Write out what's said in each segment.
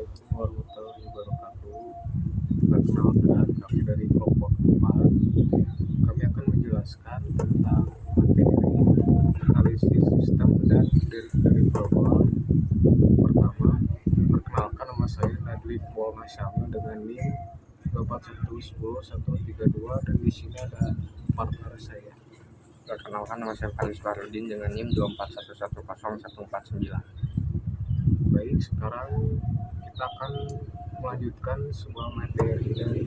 Assalamualaikum warahmatullahi wabarakatuh. Perkenalkan, kami dari kelompok 4. Kami akan menjelaskan tentang materi analisis sistem dan deliverable. Pertama, perkenalkan, nama saya Nadli Muhammad Syamil dengan NIM 241101132 dan di sini ada partner saya. Perkenalkan, nama saya Fadil Suharudin dengan NIM 241101149. Baik, sekarang kita akan melanjutkan sebuah materi dari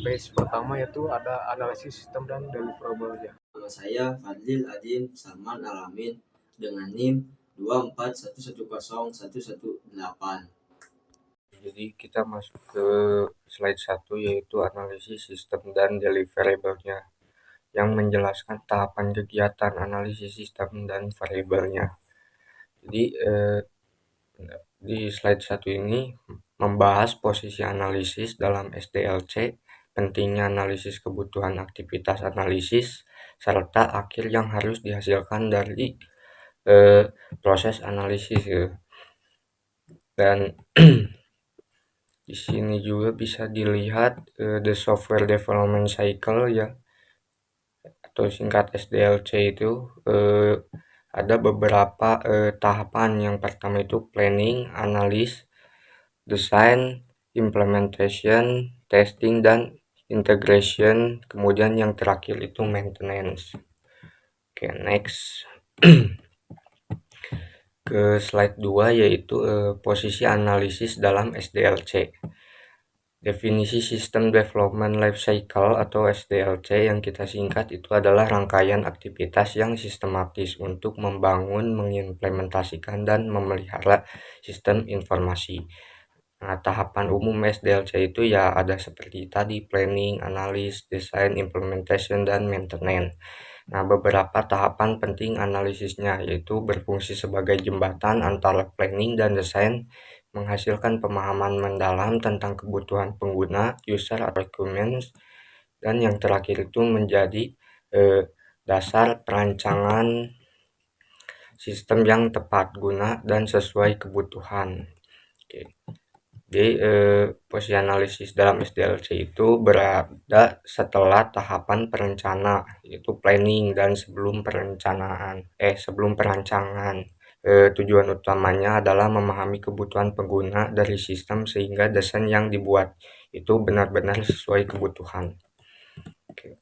base pertama, yaitu ada analisis sistem dan deliverable-nya. Nama saya Fadlil Adim Salman Alamin dengan NIM 241101118. Jadi kita masuk ke slide 1, yaitu analisis sistem dan deliverable-nya, yang menjelaskan tahapan kegiatan analisis sistem dan variabelnya. Jadi di slide 1 ini membahas posisi analisis dalam SDLC, pentingnya analisis kebutuhan aktivitas analisis, serta akhir yang harus dihasilkan dari proses analisis ya. Dan di sini juga bisa dilihat the software development cycle ya, atau singkat SDLC itu ada beberapa tahapan. Yang pertama itu planning, analis, design, implementation, testing, dan integration. Kemudian yang terakhir itu maintenance. Oke, next. Ke slide 2, yaitu posisi analisis dalam SDLC. Definisi System Development Life Cycle atau SDLC yang kita singkat itu adalah rangkaian aktivitas yang sistematis untuk membangun, mengimplementasikan, dan memelihara sistem informasi. Nah, tahapan umum SDLC itu ya ada seperti tadi, planning, analis, design, implementation, dan maintenance. Nah, beberapa tahapan penting analisisnya yaitu berfungsi sebagai jembatan antara planning dan desain, menghasilkan pemahaman mendalam tentang kebutuhan pengguna, user requirements, dan yang terakhir itu menjadi dasar perancangan sistem yang tepat guna dan sesuai kebutuhan. Oke. Jadi posisi analisis dalam SDLC itu berada setelah tahapan perencana, yaitu planning, dan sebelum perancangan. Tujuan utamanya adalah memahami kebutuhan pengguna dari sistem sehingga desain yang dibuat itu benar-benar sesuai kebutuhan. Oke.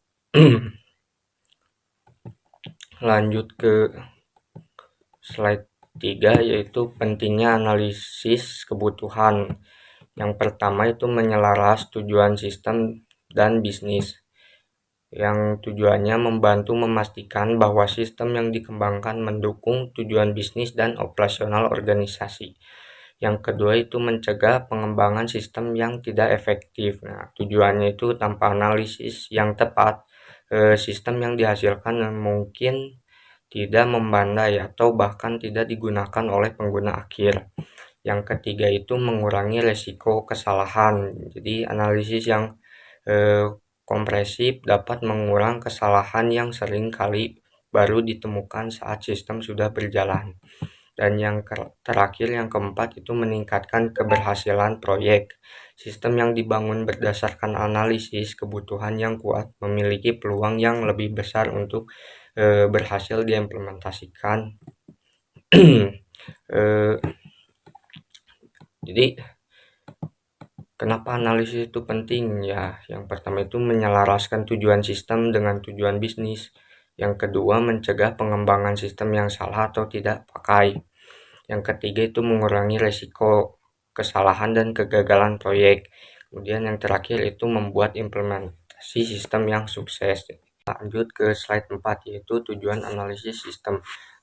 Lanjut ke slide 3, yaitu pentingnya analisis kebutuhan. Yang pertama itu menyelaras tujuan sistem dan bisnis, yang tujuannya membantu memastikan bahwa sistem yang dikembangkan mendukung tujuan bisnis dan operasional organisasi. Yang kedua itu mencegah pengembangan sistem yang tidak efektif. Nah, tujuannya itu tanpa analisis yang tepat, sistem yang dihasilkan mungkin tidak membandai atau bahkan tidak digunakan oleh pengguna akhir. Yang ketiga itu mengurangi resiko kesalahan. Jadi analisis yang kompresif dapat mengurangi kesalahan yang sering kali baru ditemukan saat sistem sudah berjalan. Dan yang terakhir, yang keempat itu meningkatkan keberhasilan proyek. Sistem yang dibangun berdasarkan analisis kebutuhan yang kuat memiliki peluang yang lebih besar untuk berhasil diimplementasikan. Jadi kenapa analisis itu penting ya? Yang pertama itu menyelaraskan tujuan sistem dengan tujuan bisnis. Yang kedua mencegah pengembangan sistem yang salah atau tidak pakai. Yang ketiga itu mengurangi resiko kesalahan dan kegagalan proyek. Kemudian yang terakhir itu membuat implementasi sistem yang sukses. Lanjut ke slide 4, yaitu tujuan analisis sistem.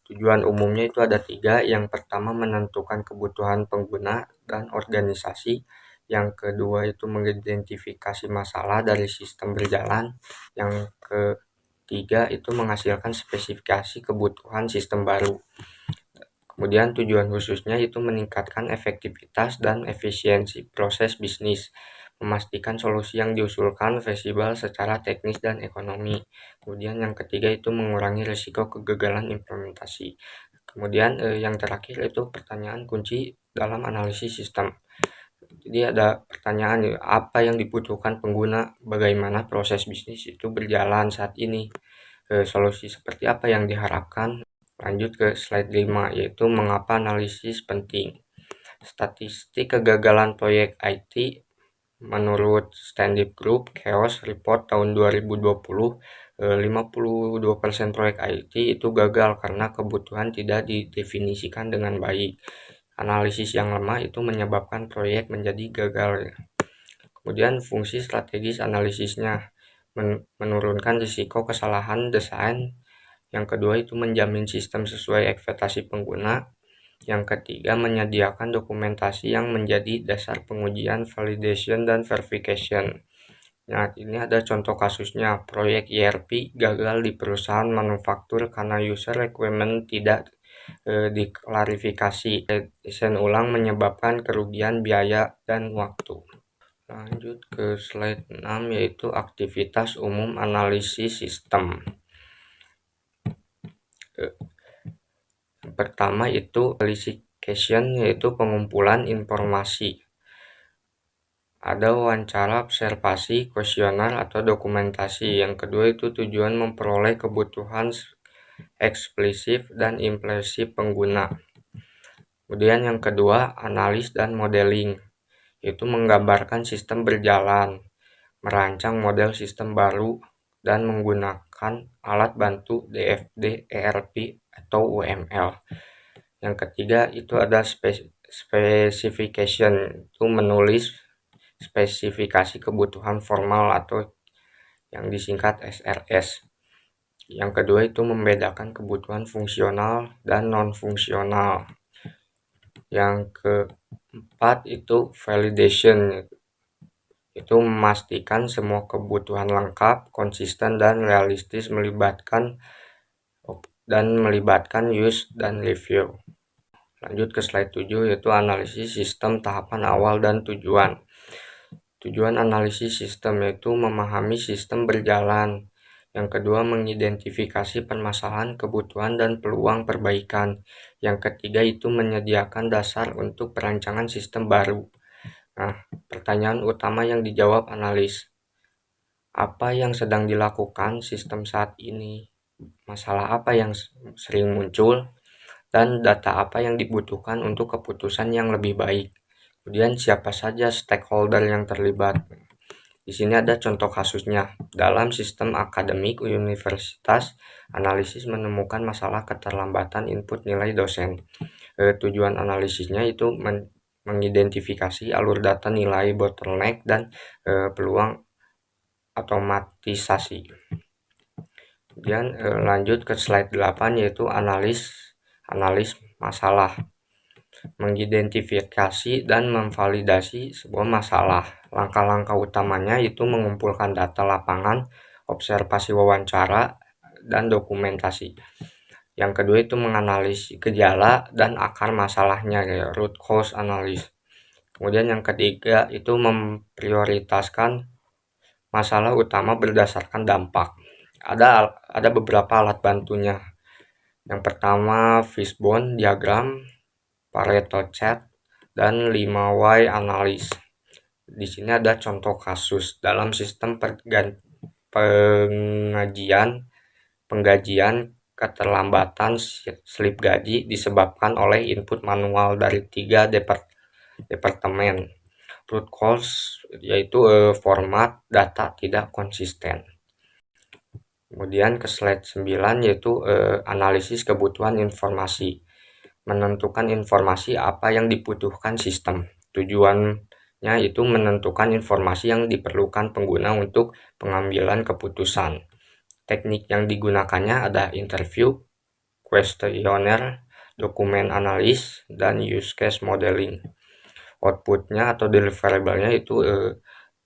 Tujuan umumnya itu ada 3. Yang pertama menentukan kebutuhan pengguna dan organisasi. Yang kedua itu mengidentifikasi masalah dari sistem berjalan. Yang ketiga itu menghasilkan spesifikasi kebutuhan sistem baru. Kemudian tujuan khususnya itu meningkatkan efektivitas dan efisiensi proses bisnis, memastikan solusi yang diusulkan feasible secara teknis dan ekonomi. Kemudian yang ketiga itu mengurangi risiko kegagalan implementasi. Kemudian yang terakhir itu pertanyaan kunci dalam analisis sistem. Jadi ada pertanyaan, apa yang dibutuhkan pengguna, bagaimana proses bisnis itu berjalan saat ini, solusi seperti apa yang diharapkan. Lanjut ke slide 5, yaitu mengapa analisis penting. Statistik kegagalan proyek IT menurut Standard Group Chaos Report tahun 2020, 52% proyek IT itu gagal karena kebutuhan tidak didefinisikan dengan baik. Analisis yang lemah itu menyebabkan proyek menjadi gagal. Kemudian fungsi strategis analisisnya menurunkan risiko kesalahan desain. Yang kedua itu menjamin sistem sesuai ekspektasi pengguna. Yang ketiga menyediakan dokumentasi yang menjadi dasar pengujian, validation, dan verification. Nah, ini ada contoh kasusnya, proyek ERP gagal di perusahaan manufaktur karena user requirement tidak diklarifikasi. Desain ulang menyebabkan kerugian biaya dan waktu. Lanjut ke slide 6, yaitu aktivitas umum analisis sistem. Pertama itu qualification, yaitu pengumpulan informasi. Ada wawancara, observasi, kuesioner atau dokumentasi. Yang kedua itu tujuan memperoleh kebutuhan eksplisit dan implisit pengguna. Kemudian yang kedua, analis dan modeling, yaitu menggambarkan sistem berjalan, merancang model sistem baru, dan menggunakan alat bantu DFD, ERP, atau UML. Yang ketiga itu ada specification, itu menulis spesifikasi kebutuhan formal atau yang disingkat SRS. Yang kedua itu membedakan kebutuhan fungsional dan non-fungsional. Yang keempat itu validation, itu memastikan semua kebutuhan lengkap, konsisten, dan realistis melibatkan use dan review. Lanjut ke slide 7, yaitu analisis sistem tahapan awal dan tujuan. Tujuan analisis sistem yaitu memahami sistem berjalan. Yang kedua mengidentifikasi permasalahan, kebutuhan, dan peluang perbaikan. Yang ketiga itu menyediakan dasar untuk perancangan sistem baru. Nah, pertanyaan utama yang dijawab analis, apa yang sedang dilakukan sistem saat ini, masalah apa yang sering muncul, dan data apa yang dibutuhkan untuk keputusan yang lebih baik. Kemudian siapa saja stakeholder yang terlibat. Di sini ada contoh kasusnya. Dalam sistem akademik universitas, analisis menemukan masalah keterlambatan input nilai dosen. Tujuan analisisnya itu mengidentifikasi alur data nilai, bottleneck, dan peluang otomatisasi. Kemudian lanjut ke slide 8, yaitu analis masalah. Mengidentifikasi dan memvalidasi sebuah masalah. Langkah-langkah utamanya itu mengumpulkan data lapangan, observasi wawancara, dan dokumentasi. Yang kedua itu menganalisis gejala dan akar masalahnya, root cause analysis. Kemudian yang ketiga itu memprioritaskan masalah utama berdasarkan dampak. Ada beberapa alat bantunya. Yang pertama fishbone diagram, Pareto chart, dan 5Y analysis. Di sini ada contoh kasus dalam sistem penggajian keterlambatan slip gaji disebabkan oleh input manual dari 3 departemen. Root cause yaitu format data tidak konsisten. Kemudian ke slide 9, yaitu analisis kebutuhan informasi. Menentukan informasi apa yang dibutuhkan sistem. Tujuannya itu menentukan informasi yang diperlukan pengguna untuk pengambilan keputusan. Teknik yang digunakannya ada interview, questionnaire, dokumen analis, dan use case modeling. Outputnya atau deliverable-nya itu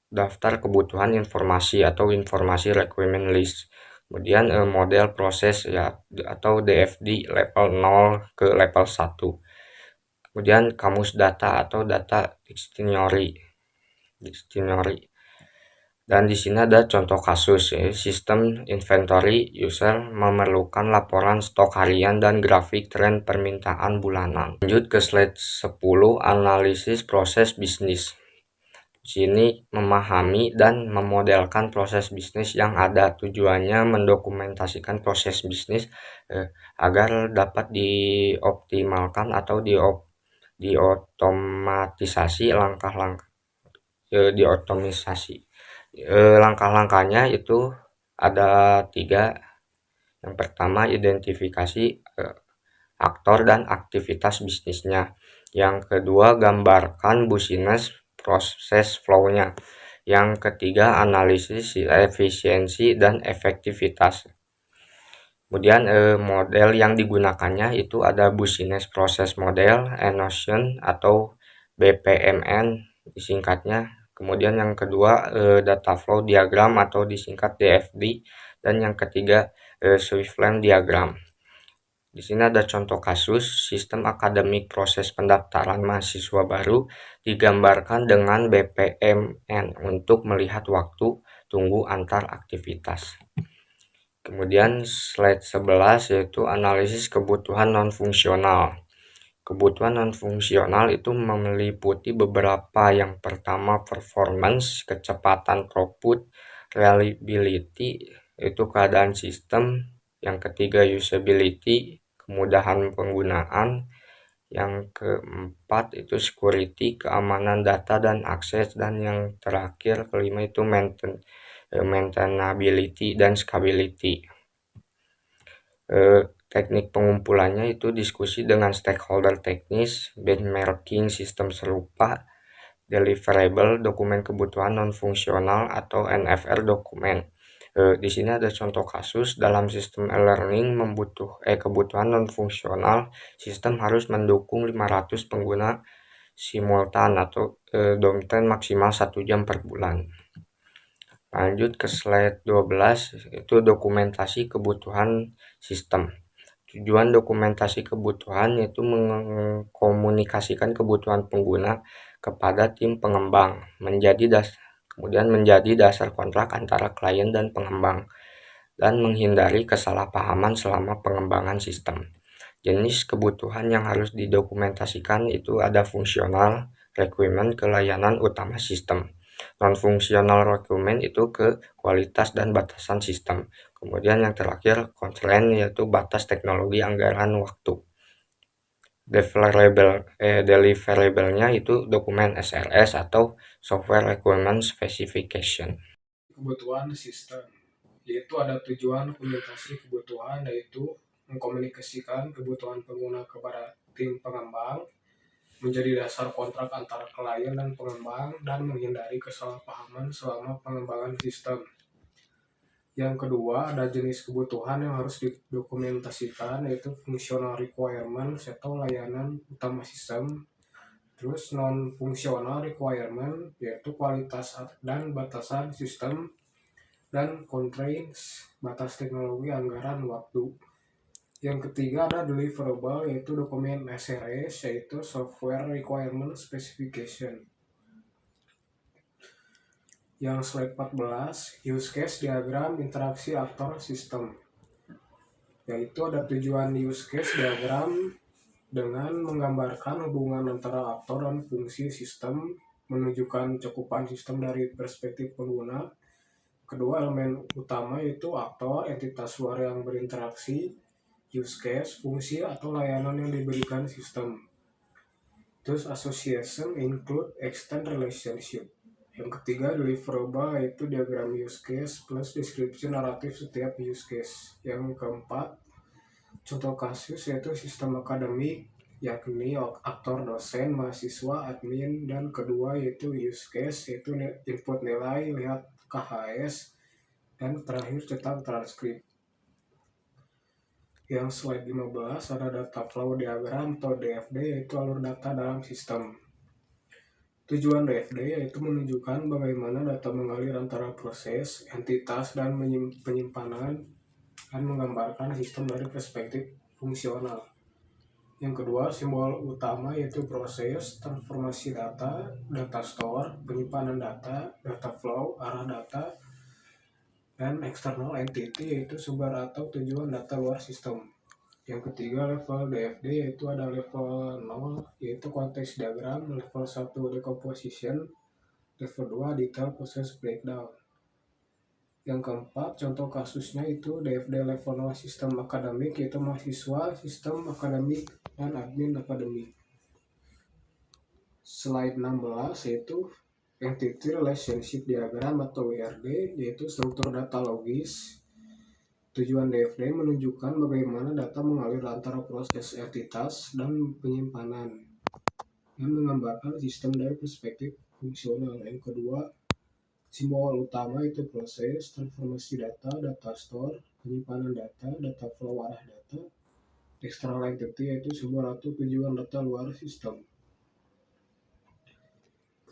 daftar kebutuhan informasi atau informasi requirement list. Kemudian model proses ya atau DFD level 0 ke level 1. Kemudian kamus data atau data dictionary. Dan di sini ada contoh kasus, sistem inventory user memerlukan laporan stok harian dan grafik tren permintaan bulanan. Lanjut ke slide 10, analisis proses bisnis. Sini memahami dan memodelkan proses bisnis yang ada. Tujuannya mendokumentasikan proses bisnis agar dapat dioptimalkan atau diotomatisasi langkah-langkahnya itu ada 3. Yang pertama, identifikasi aktor dan aktivitas bisnisnya. Yang kedua, gambarkan business proses flow-nya. Yang ketiga, analisis efisiensi dan efektivitas. Kemudian model yang digunakannya itu ada business process model, Notion atau BPMN disingkatnya. Kemudian yang kedua data flow diagram atau disingkat DFD, dan yang ketiga Swift-Lamp diagram. Di sini ada contoh kasus sistem akademik proses pendaftaran mahasiswa baru digambarkan dengan BPMN untuk melihat waktu tunggu antar aktivitas. Kemudian slide 11 yaitu analisis kebutuhan non-fungsional. Kebutuhan non-fungsional itu meliputi beberapa. Yang pertama performance, kecepatan throughput, reliability, itu keadaan sistem. Yang ketiga usability, kemudahan penggunaan. Yang keempat itu security, keamanan data dan akses. Dan yang terakhir kelima itu maintainability dan scalability. Teknik pengumpulannya itu diskusi dengan stakeholder teknis, benchmarking sistem serupa, deliverable, dokumen kebutuhan non-fungsional atau NFR dokumen. Di sini ada contoh kasus dalam sistem e-learning kebutuhan non-fungsional, sistem harus mendukung 500 pengguna simultan atau downtime maksimal 1 jam per bulan. Lanjut ke slide 12, itu dokumentasi kebutuhan sistem. Tujuan dokumentasi kebutuhan yaitu mengkomunikasikan kebutuhan pengguna kepada tim pengembang, kemudian menjadi dasar kontrak antara klien dan pengembang, dan menghindari kesalahpahaman selama pengembangan sistem. Jenis kebutuhan yang harus didokumentasikan itu ada fungsional requirement ke layanan utama sistem, non-fungsional requirement itu ke kualitas dan batasan sistem. Kemudian yang terakhir constraint yaitu batas teknologi, anggaran, waktu. Deliverable-nya itu dokumen SRS atau software requirement specification. Kebutuhan sistem, yaitu ada tujuan dokumentasi kebutuhan, yaitu mengkomunikasikan kebutuhan pengguna kepada tim pengembang, menjadi dasar kontrak antara klien dan pengembang, dan menghindari kesalahpahaman selama pengembangan sistem. Yang kedua, ada jenis kebutuhan yang harus didokumentasikan, yaitu functional requirement atau layanan utama sistem. Terus non-functional requirement, yaitu kualitas dan batasan sistem. Dan constraints, batas teknologi, anggaran, waktu. Yang ketiga ada deliverable, yaitu dokumen SRS, yaitu software requirement specification. Yang slide 14, use case diagram interaksi aktor sistem. Yaitu ada tujuan use case diagram dengan menggambarkan hubungan antara aktor dan fungsi sistem, menunjukkan cakupan sistem dari perspektif pengguna. Kedua elemen utama yaitu aktor, entitas luar yang berinteraksi, use case, fungsi atau layanan yang diberikan sistem. Terus association, include, extend relationship. Yang ketiga deliverable, yaitu diagram use case plus deskripsi naratif setiap use case. Yang keempat contoh kasus yaitu sistem akademik, yakni aktor dosen, mahasiswa, admin. Dan kedua yaitu use case, yaitu input nilai, lihat KHS, dan terakhir cetak transkrip. Yang slide 15 ada data flow diagram atau DFD, yaitu alur data dalam sistem. Tujuan DFD yaitu menunjukkan bagaimana data mengalir antara proses, entitas, dan penyimpanan, dan menggambarkan sistem dari perspektif fungsional. Yang kedua, simbol utama yaitu proses, transformasi data, data store, penyimpanan data, data flow, arah data, dan external entity yaitu sumber atau tujuan data luar sistem. Yang ketiga, level DFD yaitu ada level 0 yaitu konteks diagram, level 1 decomposition, level 2 detail process breakdown. Yang keempat, contoh kasusnya itu DFD level 0 sistem akademik yaitu mahasiswa, sistem akademik, dan admin akademik. Slide 16 yaitu Entity Relationship Diagram atau ERD yaitu struktur data logis. Tujuan DFD menunjukkan bagaimana data mengalir antara proses entitas dan penyimpanan dan menggambarkan sistem dari perspektif fungsional. Yang kedua, simbol utama itu proses, transformasi data, data store, penyimpanan data, data flow arah data, external entity yaitu sumber atau tujuan data luar sistem.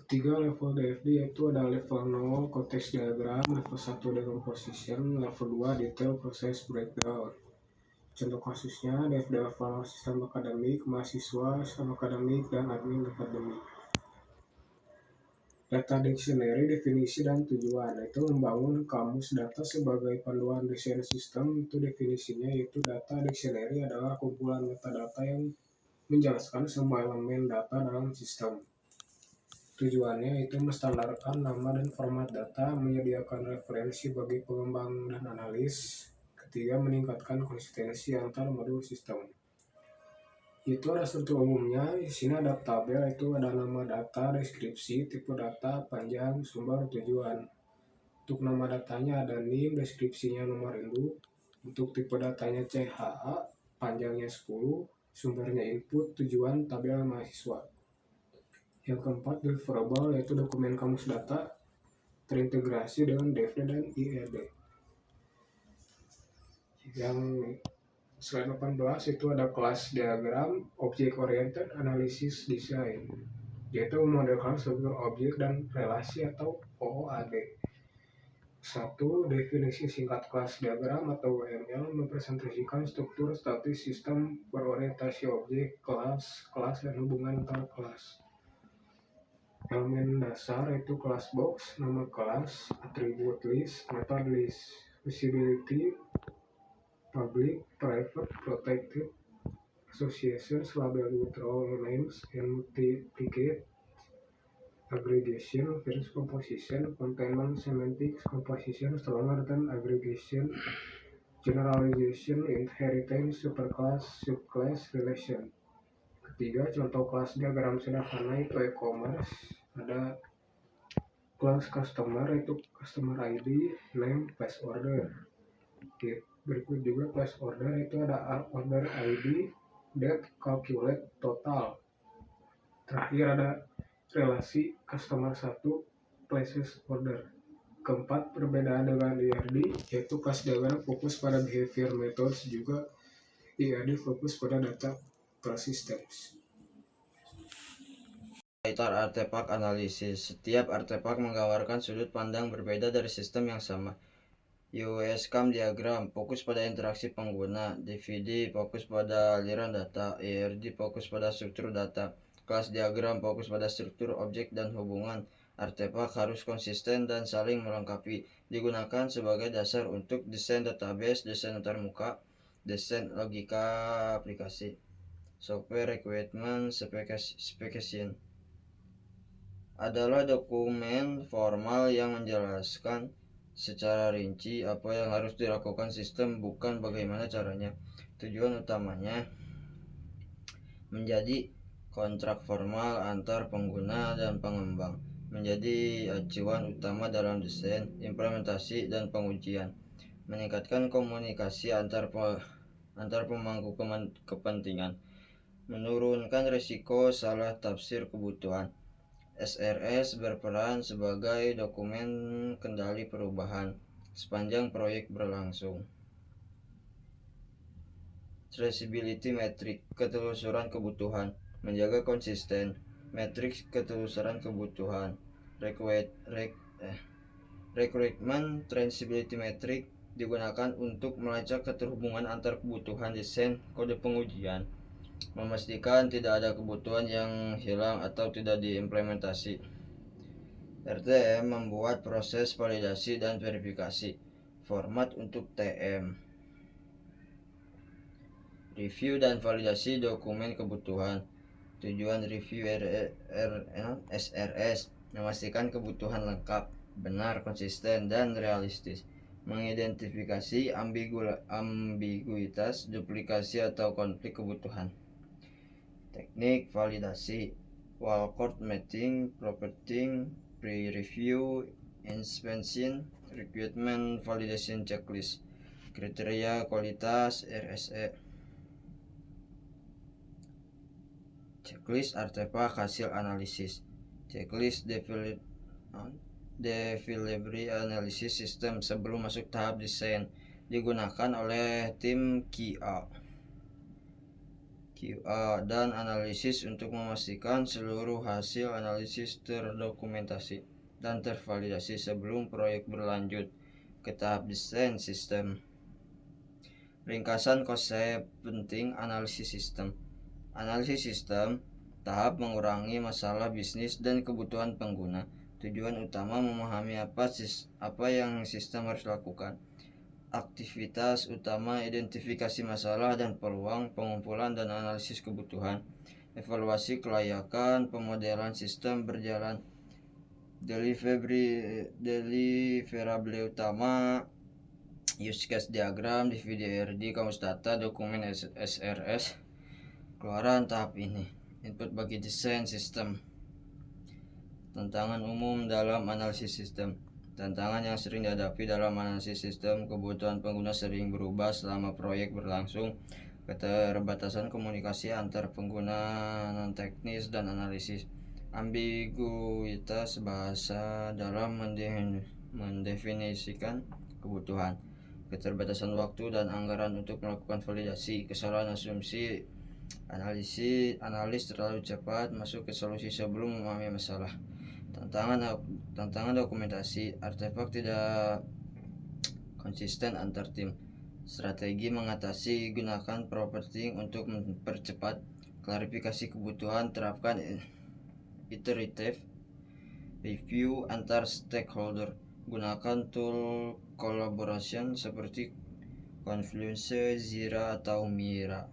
Ketiga, level DFD yaitu ada level 0 konteks diagram, level 1 decomposition, level 2 detail process breakdown. Contoh kasusnya DFD level sistem akademik, mahasiswa, sistem akademik, dan admin akademik. Data dictionary, definisi dan tujuan itu membangun kamus data sebagai panduan desain sistem. Itu definisinya yaitu data dictionary adalah kumpulan metadata yang menjelaskan semua elemen data dalam sistem. Tujuannya itu menstandarkan nama dan format data, menyediakan referensi bagi pengembang dan analis. Ketiga, meningkatkan konsistensi antar modul sistem. Itu ada struktur umumnya, di sini ada tabel, itu ada nama data, deskripsi, tipe data, panjang, sumber, tujuan. Untuk nama datanya ada NIM, deskripsinya nomor induk. Untuk tipe datanya CHA, panjangnya 10, sumbernya input, tujuan, tabel mahasiswa. Yang keempat, deliverable yaitu dokumen kamus data terintegrasi dengan DFD dan IRD. Yang slide 18 itu ada kelas diagram Object Oriented Analysis Design, yaitu memodelkan struktur objek dan relasi atau OOAD. Satu, definisi singkat kelas diagram atau UML mempresentasikan struktur statis sistem berorientasi objek, kelas, dan hubungan antar kelas. Elemen dasar itu kelas box, nama kelas, atribut list, method list, visibility, public, private, protected, associations, label with role names, and multiplicate, aggregation, versus composition, containment, semantics, composition, stronger than aggregation, generalization, inheritance, superclass, subclass, relation. Ketiga, contoh kelas diagram sederhana itu e-commerce. Ada kelas customer itu customer ID, name, place order. Berikut juga place order itu ada order ID, date, calculate, total. Terakhir ada relasi customer 1, places order. Keempat, perbedaan dengan IRD yaitu kelas diagram fokus pada behavior methods, juga IRD fokus pada data persistence. Kaitan artefak analisis. Setiap artefak menggambarkan sudut pandang berbeda dari sistem yang sama. USCAM diagram fokus pada interaksi pengguna, DVD fokus pada aliran data, ERD fokus pada struktur data. Kelas diagram fokus pada struktur objek dan hubungan. Artefak harus konsisten dan saling melengkapi. Digunakan sebagai dasar untuk desain database, desain antarmuka, desain logika aplikasi, software requirement specification. Adalah dokumen formal yang menjelaskan secara rinci apa yang harus dilakukan sistem, bukan bagaimana caranya. Tujuan utamanya menjadi kontrak formal antar pengguna dan pengembang, menjadi acuan utama dalam desain, implementasi, dan pengujian, meningkatkan komunikasi antar pemangku kepentingan, menurunkan risiko salah tafsir kebutuhan. SRS berperan sebagai dokumen kendali perubahan sepanjang proyek berlangsung. Traceability metric, ketelusuran kebutuhan, menjaga konsisten. Matriks ketelusuran kebutuhan. Requirement traceability metric digunakan untuk melacak keterhubungan antar kebutuhan desain kode pengujian. Memastikan tidak ada kebutuhan yang hilang atau tidak diimplementasi. RTM membuat proses validasi dan verifikasi. Format untuk TM. Review dan validasi dokumen kebutuhan. Tujuan review SRS memastikan kebutuhan lengkap, benar, konsisten, dan realistis. Mengidentifikasi ambiguitas, duplikasi, atau konflik kebutuhan. Teknik validasi: Walcott mating, property, pre-review, inspection, requirement validation checklist. Kriteria kualitas RSE. Checklist artefak hasil analisis. Checklist delivery analysis system sebelum masuk tahap desain digunakan oleh tim QA dan analisis untuk memastikan seluruh hasil analisis terdokumentasi dan tervalidasi sebelum proyek berlanjut ke tahap desain sistem. Ringkasan konsep penting analisis sistem. Analisis sistem tahap mengurangi masalah bisnis dan kebutuhan pengguna. Tujuan utama memahami apa yang sistem harus lakukan. Aktivitas utama identifikasi masalah dan peluang, pengumpulan dan analisis kebutuhan. Evaluasi kelayakan, pemodelan sistem berjalan. Deliverable utama, use case diagram, DVD-RD, kamus data, dokumen SRS. Keluaran tahap ini. Input bagi desain sistem. Tantangan umum dalam analisis sistem. Tantangan yang sering dihadapi dalam analisis sistem: kebutuhan pengguna sering berubah selama proyek berlangsung, keterbatasan komunikasi antar pengguna non-teknis dan analisis, ambiguitas bahasa dalam mendefinisikan kebutuhan, keterbatasan waktu dan anggaran untuk melakukan validasi, kesalahan asumsi, analis terlalu cepat masuk ke solusi sebelum memahami masalah. Tantangan dokumentasi: artefak tidak konsisten antar tim. Strategi mengatasi: gunakan property untuk mempercepat klarifikasi kebutuhan, terapkan iterative review antar stakeholder, gunakan tool collaboration seperti Confluence, Jira, atau Miro.